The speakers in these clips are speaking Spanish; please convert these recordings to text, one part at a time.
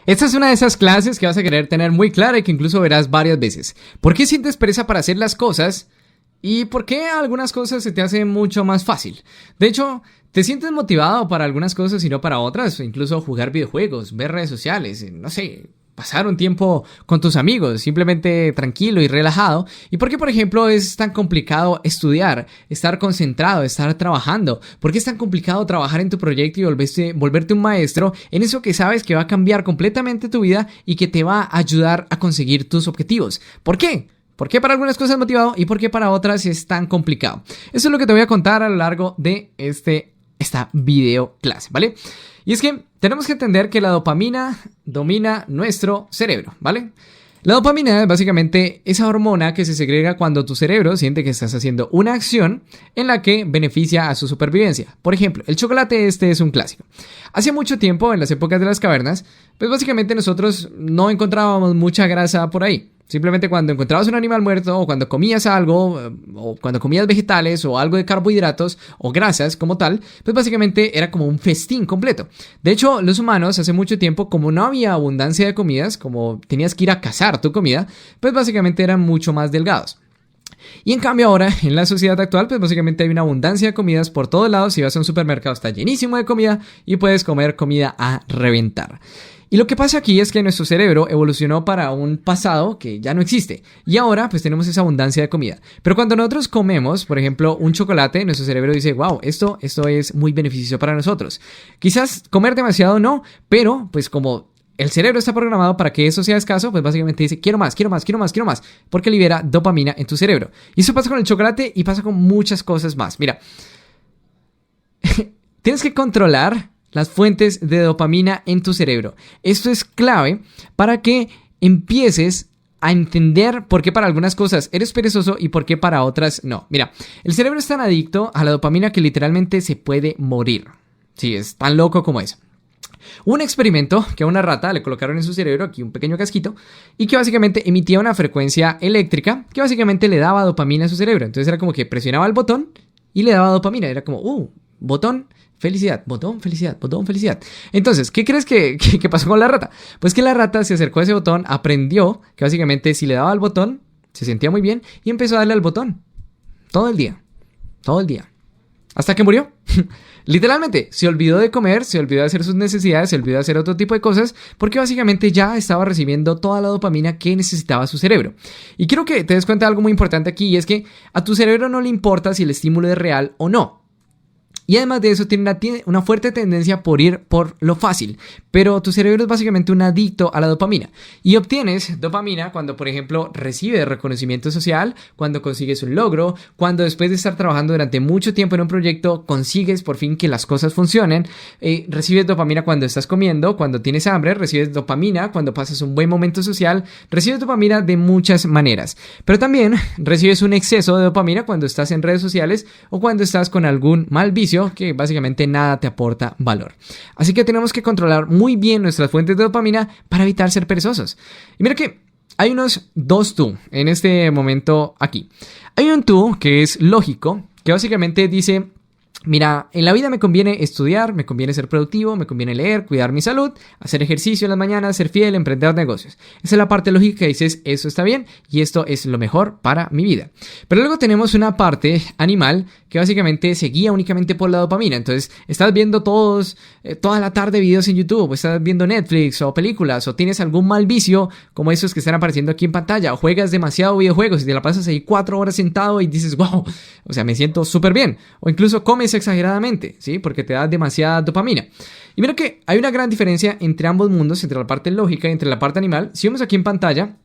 Esta es una de esas clases que vas a querer tener muy clara y que incluso verás varias veces. ¿Por qué sientes pereza para hacer las cosas? ¿Y por qué algunas cosas se te hacen mucho más fácil? De hecho, ¿te sientes motivado para algunas cosas y no para otras? Incluso jugar videojuegos, ver redes sociales, no sé, pasar un tiempo con tus amigos, simplemente tranquilo y relajado. ¿Y por qué, por ejemplo, es tan complicado estudiar, estar concentrado, estar trabajando? ¿Por qué es tan complicado trabajar en tu proyecto y volverte un maestro en eso que sabes que va a cambiar completamente tu vida y que te va a ayudar a conseguir tus objetivos? ¿Por qué? ¿Por qué para algunas cosas es motivado y por qué para otras es tan complicado? Eso es lo que te voy a contar a lo largo de esta video clase, ¿vale? Y es que tenemos que entender que la dopamina domina nuestro cerebro, ¿vale? La dopamina es básicamente esa hormona que se segrega cuando tu cerebro siente que estás haciendo una acción en la que beneficia a su supervivencia. Por ejemplo, el chocolate es un clásico. Hace mucho tiempo, en las épocas de las cavernas, pues básicamente nosotros no encontrábamos mucha grasa por ahí. Simplemente cuando encontrabas un animal muerto o cuando comías algo o cuando comías vegetales o algo de carbohidratos o grasas como tal, pues básicamente era como un festín completo. De hecho, los humanos hace mucho tiempo, como no había abundancia de comidas, como tenías que ir a cazar tu comida, pues básicamente eran mucho más delgados. Y en cambio ahora, en la sociedad actual, pues básicamente hay una abundancia de comidas por todos lados. Si vas a un supermercado está llenísimo de comida y puedes comer comida a reventar. Y lo que pasa aquí es que nuestro cerebro evolucionó para un pasado que ya no existe. Y ahora pues tenemos esa abundancia de comida. Pero cuando nosotros comemos, por ejemplo, un chocolate, nuestro cerebro dice, wow, esto es muy beneficioso para nosotros. Quizás comer demasiado no, pero pues como el cerebro está programado para que eso sea escaso, pues básicamente dice, quiero más, quiero más, quiero más, quiero más. Porque libera dopamina en tu cerebro. Y eso pasa con el chocolate y pasa con muchas cosas más. Mira, tienes que controlar las fuentes de dopamina en tu cerebro. Esto es clave para que empieces a entender por qué para algunas cosas eres perezoso y por qué para otras no. Mira, el cerebro es tan adicto a la dopamina que literalmente se puede morir. Sí, es tan loco como eso. Un experimento que a una rata le colocaron en su cerebro aquí un pequeño casquito y que básicamente emitía una frecuencia eléctrica que básicamente le daba dopamina a su cerebro. Entonces era como que presionaba el botón y le daba dopamina. Era como, botón, felicidad, botón, felicidad, botón, felicidad. Entonces, ¿qué crees que pasó con la rata? Pues que la rata se acercó a ese botón, aprendió que básicamente si le daba al botón, se sentía muy bien y empezó a darle al botón. Todo el día. Hasta que murió. Literalmente, se olvidó de comer, se olvidó de hacer sus necesidades, se olvidó de hacer otro tipo de cosas, porque básicamente ya estaba recibiendo toda la dopamina que necesitaba su cerebro. Y quiero que te des cuenta de algo muy importante aquí, y es que a tu cerebro no le importa si el estímulo es real o no. Y además de eso tiene una fuerte tendencia por ir por lo fácil. Pero tu cerebro es básicamente un adicto a la dopamina. Y obtienes dopamina cuando, por ejemplo, recibes reconocimiento social, cuando consigues un logro, cuando después de estar trabajando durante mucho tiempo en un proyecto, consigues por fin que las cosas funcionen. Recibes dopamina cuando estás comiendo, cuando tienes hambre, recibes dopamina cuando pasas un buen momento social. Recibes dopamina de muchas maneras. Pero también recibes un exceso de dopamina cuando estás en redes sociales o cuando estás con algún mal vicio que básicamente nada te aporta valor. Así que tenemos que controlar muy bien nuestras fuentes de dopamina para evitar ser perezosos. Y mira que hay unos dos tú en este momento aquí. Hay un tú que es lógico, que básicamente dice, mira, en la vida me conviene estudiar, me conviene ser productivo, me conviene leer, cuidar mi salud, hacer ejercicio en las mañanas, ser fiel, emprender negocios. Esa es la parte lógica que dices, eso está bien y esto es lo mejor para mi vida. Pero luego tenemos una parte animal que básicamente se guía únicamente por la dopamina. Entonces, estás viendo toda la tarde videos en YouTube, o estás viendo Netflix o películas, o tienes algún mal vicio como esos que están apareciendo aquí en pantalla, o juegas demasiado videojuegos y te la pasas ahí 4 horas sentado y dices, wow, o sea, me siento súper bien. O incluso comes exageradamente, ¿sí? Porque te da demasiada dopamina. Y mira que hay una gran diferencia entre ambos mundos, entre la parte lógica y entre la parte animal. Si vemos aquí en pantalla,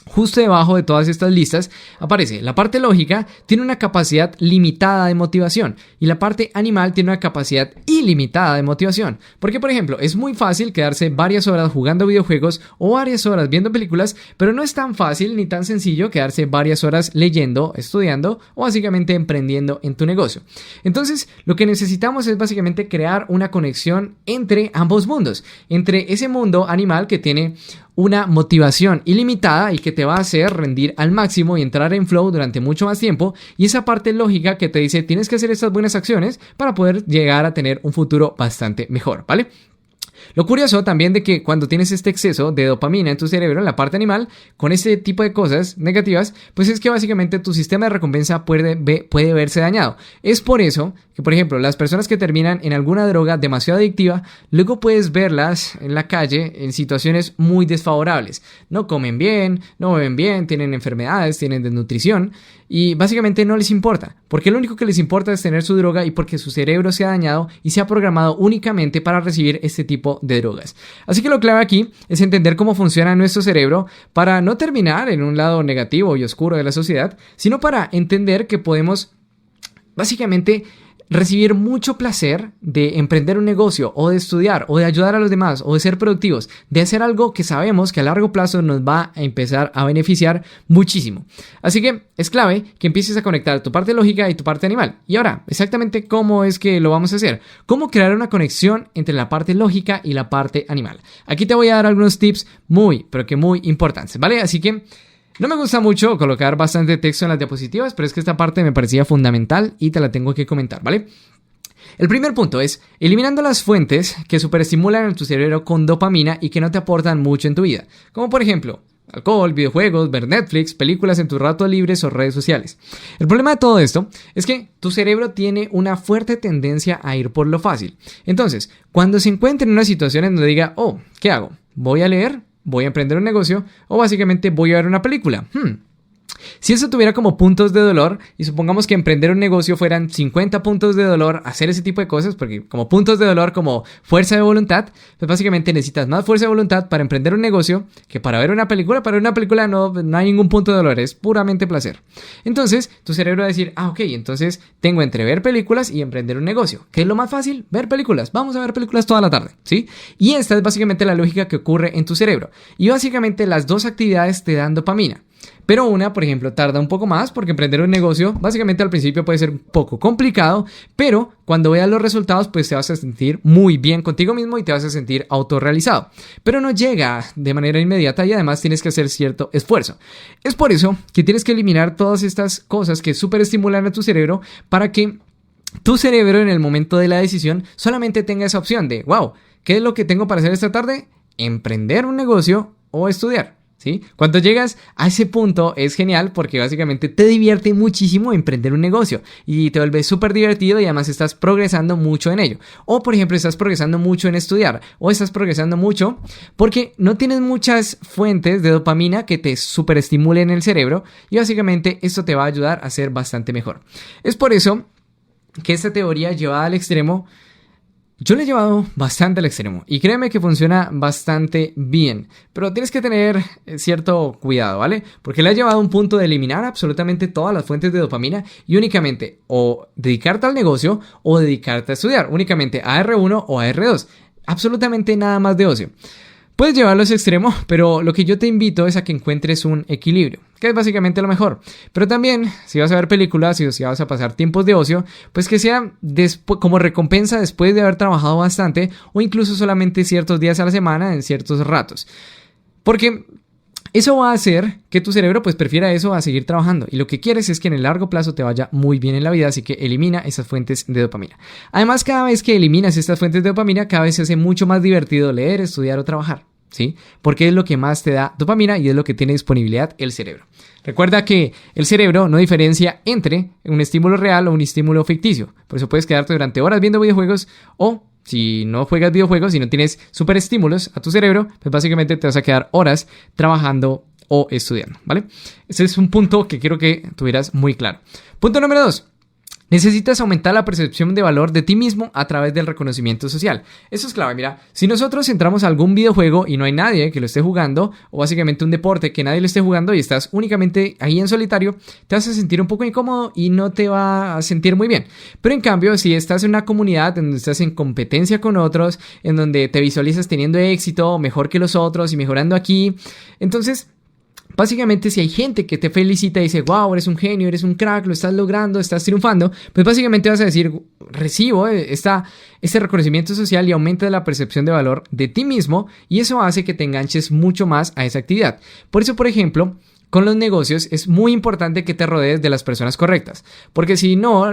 justo debajo de todas estas listas aparece la parte lógica tiene una capacidad limitada de motivación y la parte animal tiene una capacidad ilimitada de motivación. Porque, por ejemplo, es muy fácil quedarse varias horas jugando videojuegos o varias horas viendo películas, pero no es tan fácil ni tan sencillo quedarse varias horas leyendo, estudiando o básicamente emprendiendo en tu negocio. Entonces, lo que necesitamos es básicamente crear una conexión entre ambos mundos, entre ese mundo animal que tiene una motivación ilimitada y que te va a hacer rendir al máximo y entrar en flow durante mucho más tiempo, y esa parte lógica que te dice tienes que hacer estas buenas acciones para poder llegar a tener un futuro bastante mejor, ¿vale? Lo curioso también de que cuando tienes este exceso de dopamina en tu cerebro, en la parte animal, con este tipo de cosas negativas, pues es que básicamente tu sistema de recompensa puede verse dañado. Es por eso que, por ejemplo, las personas que terminan en alguna droga demasiado adictiva, luego puedes verlas en la calle en situaciones muy desfavorables. No comen bien, no beben bien, tienen enfermedades, tienen desnutrición y básicamente no les importa, porque lo único que les importa es tener su droga y porque su cerebro se ha dañado y se ha programado únicamente para recibir este tipo de drogas. Así que lo clave aquí es entender cómo funciona nuestro cerebro para no terminar en un lado negativo y oscuro de la sociedad, sino para entender que podemos básicamente recibir mucho placer de emprender un negocio o de estudiar o de ayudar a los demás o de ser productivos, de hacer algo que sabemos que a largo plazo nos va a empezar a beneficiar muchísimo. Así que es clave que empieces a conectar tu parte lógica y tu parte animal. Y ahora, exactamente cómo es que lo vamos a hacer. ¿Cómo crear una conexión entre la parte lógica y la parte animal? Aquí te voy a dar algunos tips muy, pero que muy importantes, ¿vale? Así que no me gusta mucho colocar bastante texto en las diapositivas, pero es que esta parte me parecía fundamental y te la tengo que comentar, ¿vale? El primer punto es eliminando las fuentes que superestimulan en tu cerebro con dopamina y que no te aportan mucho en tu vida, como por ejemplo alcohol, videojuegos, ver Netflix, películas en tus ratos libres o redes sociales. El problema de todo esto es que tu cerebro tiene una fuerte tendencia a ir por lo fácil. Entonces, cuando se encuentre en una situación en donde diga, oh, ¿qué hago? ¿Voy a leer? ¿Voy a emprender un negocio? ¿O básicamente voy a ver una película? Si eso tuviera como puntos de dolor, y supongamos que emprender un negocio fueran 50 puntos de dolor, hacer ese tipo de cosas, porque como puntos de dolor, como fuerza de voluntad, pues básicamente necesitas más fuerza de voluntad para emprender un negocio que para ver una película. Para ver una película no hay ningún punto de dolor, es puramente placer. Entonces, tu cerebro va a decir, ok, entonces tengo entre ver películas y emprender un negocio. ¿Qué es lo más fácil? Ver películas. Vamos a ver películas toda la tarde, ¿sí? Y esta es básicamente la lógica que ocurre en tu cerebro. Y básicamente las dos actividades te dan dopamina. Pero una, por ejemplo, tarda un poco más porque emprender un negocio básicamente al principio puede ser un poco complicado, pero cuando veas los resultados pues te vas a sentir muy bien contigo mismo y te vas a sentir autorrealizado. Pero no llega de manera inmediata y además tienes que hacer cierto esfuerzo. Es por eso que tienes que eliminar todas estas cosas que superestimulan a tu cerebro para que tu cerebro en el momento de la decisión solamente tenga esa opción de, wow, ¿qué es lo que tengo para hacer esta tarde? Emprender un negocio o estudiar. ¿Sí? Cuando llegas a ese punto es genial porque básicamente te divierte muchísimo emprender un negocio y te vuelve súper divertido y además estás progresando mucho en ello. O por ejemplo estás progresando mucho en estudiar o estás progresando mucho porque no tienes muchas fuentes de dopamina que te superestimulen el cerebro y básicamente esto te va a ayudar a ser bastante mejor. Es por eso que esta teoría llevada al extremo yo la he llevado bastante al extremo y créeme que funciona bastante bien, pero tienes que tener cierto cuidado, ¿vale? Porque la he llevado a un punto de eliminar absolutamente todas las fuentes de dopamina y únicamente o dedicarte al negocio o dedicarte a estudiar, únicamente a R1 o a R2, absolutamente nada más de ocio. Puedes llevarlo a ese extremo, pero lo que yo te invito es a que encuentres un equilibrio, que es básicamente lo mejor. Pero también, si vas a ver películas y si vas a pasar tiempos de ocio, pues que sea como recompensa después de haber trabajado bastante o incluso solamente ciertos días a la semana en ciertos ratos. Porque eso va a hacer que tu cerebro pues prefiera eso a seguir trabajando y lo que quieres es que en el largo plazo te vaya muy bien en la vida, así que elimina esas fuentes de dopamina. Además, cada vez que eliminas estas fuentes de dopamina, cada vez se hace mucho más divertido leer, estudiar o trabajar, ¿sí? Porque es lo que más te da dopamina y es lo que tiene disponibilidad el cerebro. Recuerda que el cerebro no diferencia entre un estímulo real o un estímulo ficticio, por eso puedes quedarte durante horas viendo videojuegos o si no juegas videojuegos, si no tienes super estímulos a tu cerebro, pues básicamente te vas a quedar horas trabajando o estudiando, ¿vale? Ese es un punto que quiero que tuvieras muy claro. Punto número 2. Necesitas aumentar la percepción de valor de ti mismo a través del reconocimiento social. Eso es clave, mira, si nosotros entramos a algún videojuego y no hay nadie que lo esté jugando, o básicamente un deporte que nadie lo esté jugando y estás únicamente ahí en solitario, te vas a sentir un poco incómodo y no te va a sentir muy bien. Pero en cambio, si estás en una comunidad en donde estás en competencia con otros, en donde te visualizas teniendo éxito, mejor que los otros y mejorando aquí, entonces básicamente, si hay gente que te felicita y dice, wow, eres un genio, eres un crack, lo estás logrando, estás triunfando, pues básicamente vas a decir, recibo este reconocimiento social y aumenta la percepción de valor de ti mismo y eso hace que te enganches mucho más a esa actividad. Por eso, por ejemplo, con los negocios es muy importante que te rodees de las personas correctas. Porque si no,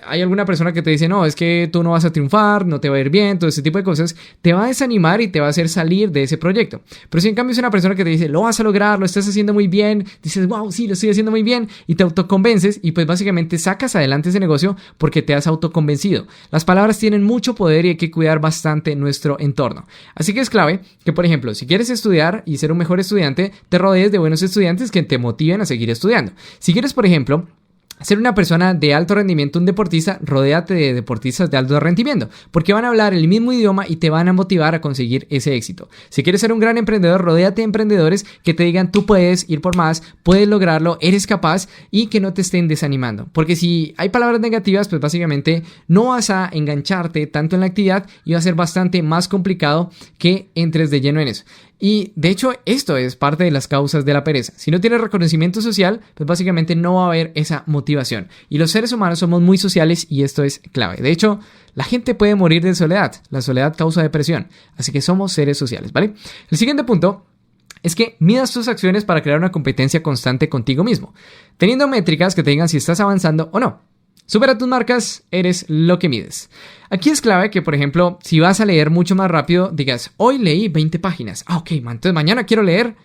hay alguna persona que te dice, no, es que tú no vas a triunfar, no te va a ir bien, todo ese tipo de cosas, te va a desanimar y te va a hacer salir de ese proyecto. Pero si en cambio es una persona que te dice, lo vas a lograr, lo estás haciendo muy bien, dices, wow, sí, lo estoy haciendo muy bien, y te autoconvences y pues básicamente sacas adelante ese negocio porque te has autoconvencido. Las palabras tienen mucho poder y hay que cuidar bastante nuestro entorno. Así que es clave que, por ejemplo, si quieres estudiar y ser un mejor estudiante, te rodees de buenos estudiantes que te motiven a seguir estudiando. Si quieres, por ejemplo, ser una persona de alto rendimiento, un deportista, rodéate de deportistas de alto rendimiento, porque van a hablar el mismo idioma y te van a motivar a conseguir ese éxito. Si quieres ser un gran emprendedor, rodéate de emprendedores que te digan tú puedes ir por más, puedes lograrlo, eres capaz y que no te estén desanimando. Porque si hay palabras negativas, pues básicamente no vas a engancharte tanto en la actividad y va a ser bastante más complicado que entres de lleno en eso. Y de hecho esto es parte de las causas de la pereza. Si no tienes reconocimiento social, pues básicamente no va a haber esa motivación. Y los seres humanos somos muy sociales y esto es clave. De hecho, la gente puede morir de soledad. La soledad causa depresión. Así que somos seres sociales, ¿vale? El siguiente punto es que midas tus acciones para crear una competencia constante contigo mismo, teniendo métricas que te digan si estás avanzando o no. Supera tus marcas, eres lo que mides. Aquí es clave que, por ejemplo, si vas a leer mucho más rápido, digas, hoy leí 20 páginas. Ah, ok, entonces mañana quiero leer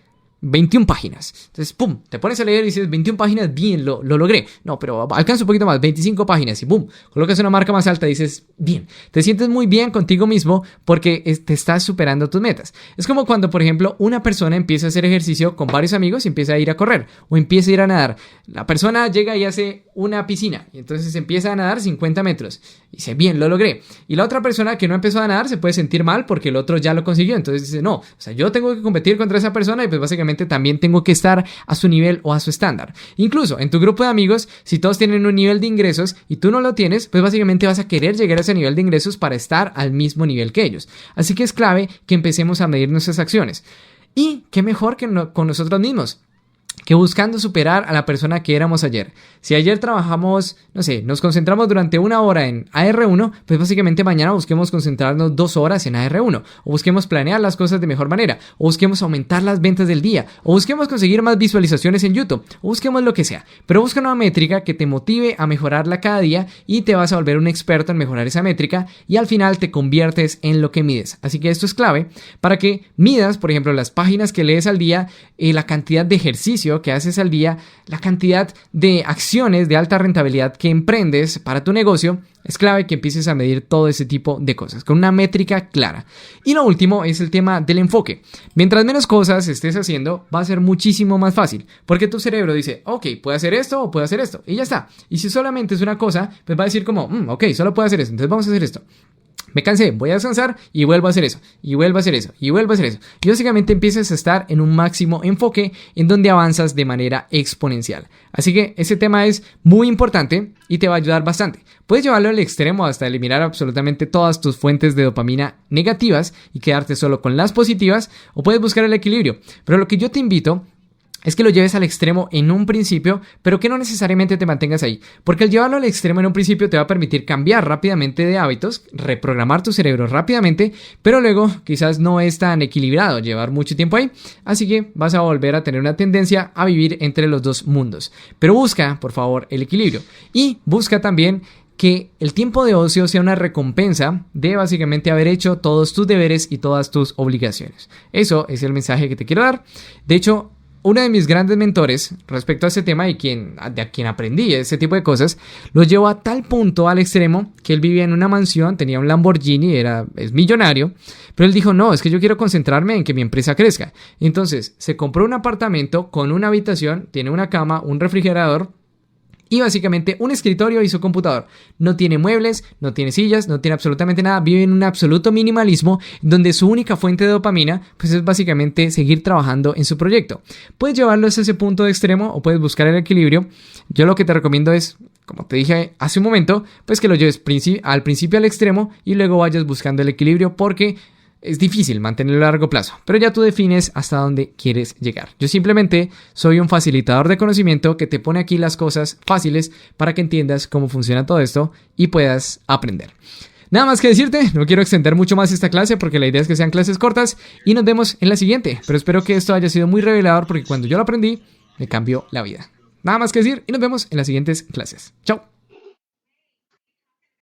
21 páginas. Entonces, pum, te pones a leer y dices 21 páginas, bien, lo logré. No, pero alcanzo un poquito más, 25 páginas y pum, colocas una marca más alta y dices, bien. Te sientes muy bien contigo mismo porque te estás superando tus metas. Es como cuando, por ejemplo, una persona empieza a hacer ejercicio con varios amigos y empieza a ir a correr o empieza a ir a nadar. La persona llega y hace una piscina y entonces empieza a nadar 50 metros. Y dice, bien, lo logré. Y la otra persona que no empezó a nadar se puede sentir mal porque el otro ya lo consiguió. Entonces dice, no, o sea, yo tengo que competir contra esa persona y pues básicamente también tengo que estar a su nivel o a su estándar. Incluso en tu grupo de amigos, si todos tienen un nivel de ingresos y tú no lo tienes, pues básicamente vas a querer llegar a ese nivel de ingresos para estar al mismo nivel que ellos. Así que es clave que empecemos a medir nuestras acciones. Y qué mejor que con nosotros mismos, que buscando superar a la persona que éramos ayer. Si ayer trabajamos, no sé, nos concentramos durante 1 hora en AR1, pues básicamente mañana busquemos concentrarnos 2 horas en AR1, o busquemos planear las cosas de mejor manera, o busquemos aumentar las ventas del día, o busquemos conseguir más visualizaciones en YouTube, o busquemos lo que sea. Pero busca una métrica que te motive a mejorarla cada día y te vas a volver un experto en mejorar esa métrica y al final te conviertes en lo que mides. Así que esto es clave para que midas, por ejemplo, las páginas que lees al día, la cantidad de ejercicio que haces al día, la cantidad de acciones de alta rentabilidad que emprendes para tu negocio. Es clave que empieces a medir todo ese tipo de cosas con una métrica clara. Y lo último es el tema del enfoque. Mientras menos cosas estés haciendo, va a ser muchísimo más fácil, porque tu cerebro dice, ok, puedo hacer esto o puedo hacer esto, y ya está. Y si solamente es una cosa, pues va a decir como, ok, solo puedo hacer esto, entonces vamos a hacer esto. Me cansé, voy a descansar y vuelvo a hacer eso, y vuelvo a hacer eso, y vuelvo a hacer eso. Y básicamente empiezas a estar en un máximo enfoque en donde avanzas de manera exponencial. Así que ese tema es muy importante y te va a ayudar bastante. Puedes llevarlo al extremo hasta eliminar absolutamente todas tus fuentes de dopamina negativas y quedarte solo con las positivas, o puedes buscar el equilibrio. Pero lo que yo te invito es que lo lleves al extremo en un principio, pero que no necesariamente te mantengas ahí, porque al llevarlo al extremo en un principio te va a permitir cambiar rápidamente de hábitos, reprogramar tu cerebro rápidamente, pero luego quizás no es tan equilibrado llevar mucho tiempo ahí, así que vas a volver a tener una tendencia a vivir entre los dos mundos. Pero busca, por favor, el equilibrio y busca también que el tiempo de ocio sea una recompensa de básicamente haber hecho todos tus deberes y todas tus obligaciones. Eso es el mensaje que te quiero dar. De hecho, uno de mis grandes mentores respecto a ese tema y de a quien aprendí ese tipo de cosas, lo llevó a tal punto al extremo que él vivía en una mansión, tenía un Lamborghini, es millonario, pero él dijo, no, es que yo quiero concentrarme en que mi empresa crezca. Entonces se compró un apartamento con una habitación, tiene una cama, un refrigerador y básicamente un escritorio y su computador. No tiene muebles, no tiene sillas, no tiene absolutamente nada. Vive en un absoluto minimalismo donde su única fuente de dopamina pues es básicamente seguir trabajando en su proyecto. Puedes llevarlo a ese punto de extremo o puedes buscar el equilibrio. Yo lo que te recomiendo es, como te dije hace un momento, pues que lo lleves al principio al extremo y luego vayas buscando el equilibrio, porque es difícil mantenerlo a largo plazo, pero ya tú defines hasta dónde quieres llegar. Yo simplemente soy un facilitador de conocimiento que te pone aquí las cosas fáciles para que entiendas cómo funciona todo esto y puedas aprender. Nada más que decirte, no quiero extender mucho más esta clase porque la idea es que sean clases cortas y nos vemos en la siguiente, pero espero que esto haya sido muy revelador porque cuando yo lo aprendí me cambió la vida. Nada más que decir y nos vemos en las siguientes clases. Chao.